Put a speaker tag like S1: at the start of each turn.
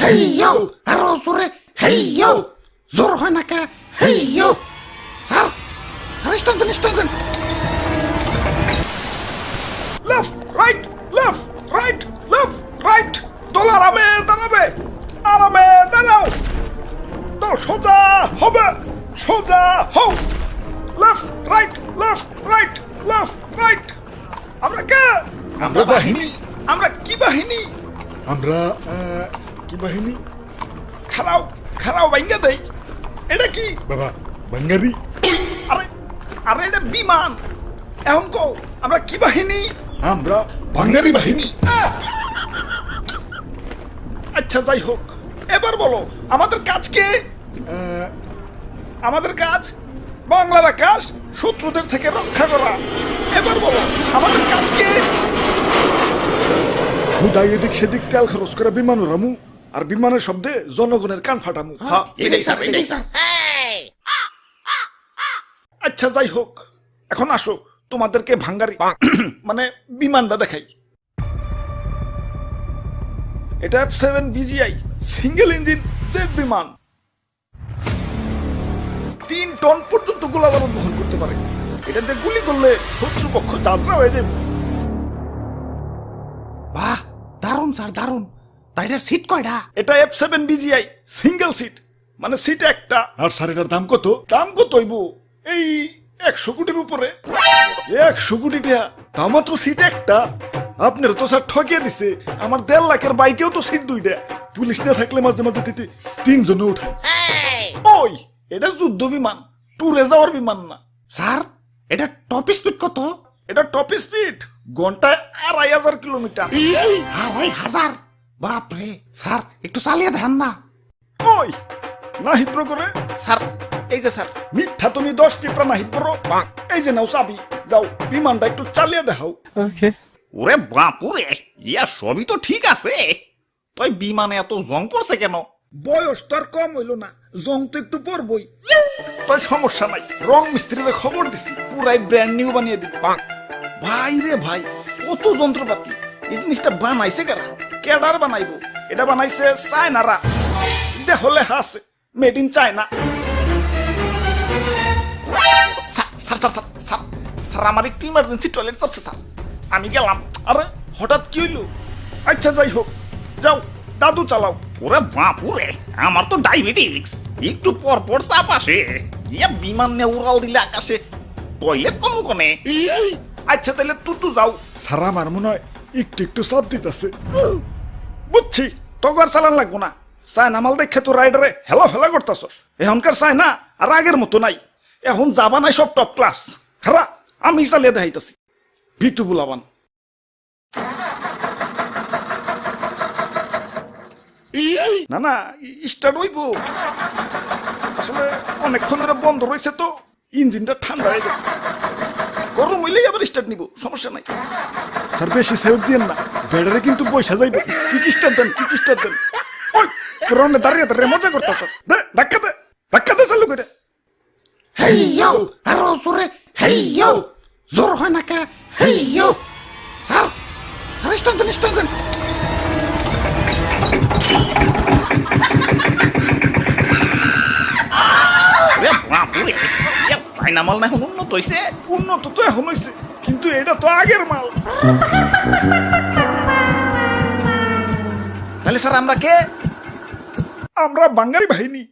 S1: হেইয়ো আরো জোরে হেইয়ো জোর হয় না কে হেইয়ো স্যার স্টান দেন
S2: left right left right left right দল আরামে দাঁড়াও দল সোজা হবে সোজা হও লেফট রাইট আমরা কে
S3: আমরা বাহিনী
S2: আমরা কি বাহিনী
S3: আমরা কি বাহিনী
S2: খারাও ভাঙ্গা দেই এটা কি
S3: বাবা বাঙ্গারি
S2: আরে আরে এটা বিমান এখন কও আমরা কি বাহিনী
S3: আমরা বাঙ্গারি বাহিনী
S2: আচ্ছা যাই হোক এবার বলো আমাদের কাজ কি আমাদের কাজ বাংলার আকাশ শত্রুদের থেকে রক্ষা করা এবার বলো আমাদের কাজ কি
S3: হুদাই এদিক সেদিক তেল খরচ করে বিমান উড়ামু আর বিমানের শব্দে জনগণের কান ফাটামু
S2: হ্যাঁ,
S1: এটাই স্যার
S2: আচ্ছা যাই হোক এখন আসো তোমাদেরকে ভাঙ্গারি মানে বিমানটা দেখাই এটা F7 BGI single engine jet বিমান 3 টন পর্যন্ত গোলাবারুদ বহন করতে পারে এটাতে গুলি করলে শত্রুপক্ষ চাজরা হয়ে যাবে
S1: বাহ দারুন স্যার দারুন তাইটার সিট কয়টা
S2: এটা F7 BGI সিঙ্গেল সিট মানে সিট একটা
S3: আর স্যার এটার দাম কত
S2: দাম কত হইব এই 100 কোটির উপরে
S3: 100 কোটি টাকা তাও মাত্র সিট একটা আপনার তো স্যার ঠকিয়ে দিছে আমার 1.5 লাখের বাইকেও তো সিট দুইটা পুলিশ না থাকলে মাঝে মাঝে দিতে 3 জন উঠে
S2: ওই এটা যুদ্ধ বিমান ট্যুরে যাওয়ার বিমান না
S1: স্যার এটা টপ স্পিড কত
S2: এটা টপ স্পিড ঘন্টায় 2500 কিলোমিটার
S1: 2500 বাপরে স্যার একটু চালিয়ে দেন না
S2: ওই না হিব্র করে
S1: স্যার এই যে স্যার
S2: মিথ্যা তুমি 10 টিপরা না হিব্র এই যে নাও চাবি যাও বিমানটা একটু চালিয়ে দেখাও
S4: ওরে বাপুরে ইয়া সবই তো ঠিক আছে তুই বিমানে এত জং পড়ছে কেন
S2: বয়স তো আর কম হইল না জং তো একটু পরবই তাই সমস্যা নাই রং মিস্ত্রিরে খবর দিছি পুরাই ব্র্যান্ড নিউ বানিয়ে দিবে ভাই রে ভাই কত যন্ত্রপাতি এই জিনিসটা বানাইছে কারা কেডার বানাইবো এটা বানাইছে চায়নারা দেহলে হাসে মেড ইন চায়না স্যার আমার একটু ইমার্জেন্সি টয়লেট চাপছে স্যার আমি গেলাম আরে হঠাৎ কি হইলো আচ্ছা যাই হোক যাও দাদু চালাও
S4: ওরে বাপুরে আমার তো ডায়াবেটিস একটু পর পর চাপ আসে ইয়া বিমান নিয়ে উড়াল দিলে আকাশে টয়লেট পাবো কোনে
S2: আচ্ছা তাহলে তুই যাও
S3: স্যার আমার মনে হয় একটু একটু চাপ দিতেছে
S2: বুঝছি তোকে আর চালান লাগবো না চায়না মাল দেখে তো রাইডারে হেলা ফেলা করতেছস এখনকার চায়না আর আগের মতো নাই এখন যাবা নাই সব টপ ক্লাস খারা আমি চালিয়ে দেখাইতেছি ভিতু বুলাবান না না স্টার্ট হইব আসলে অনেকক্ষণ ধরে বন্ধ রয়েছে তো ইঞ্জিনটা ঠান্ডা হয়ে গেছে গরম হইলেই আবার স্টার্ট নিব সমস্যা নাই
S3: স্যার বেশি সেভ দিয়েন না ব্যাটারে কিন্তু পয়সা যাইবে
S2: কি স্টার্ট দেন ওই তোরা দাঁড়িয়ে মজা করতেছস দে ধাক্কা দে চালু করে
S1: হেইয়ো আরো জোরে হেইয়ো জোর হয় না কে হেইয়ো স্যার স্টান দেন
S4: ওরে বাপুরে ইয়া চাইনা মাল না এখন উন্নত হইছে
S2: উন্নত তো এখন হয়েছে কিন্তু এটা তো আগের মাল
S4: তাহলে স্যার আমরা কে
S2: আমরা বাঙালি বাহিনী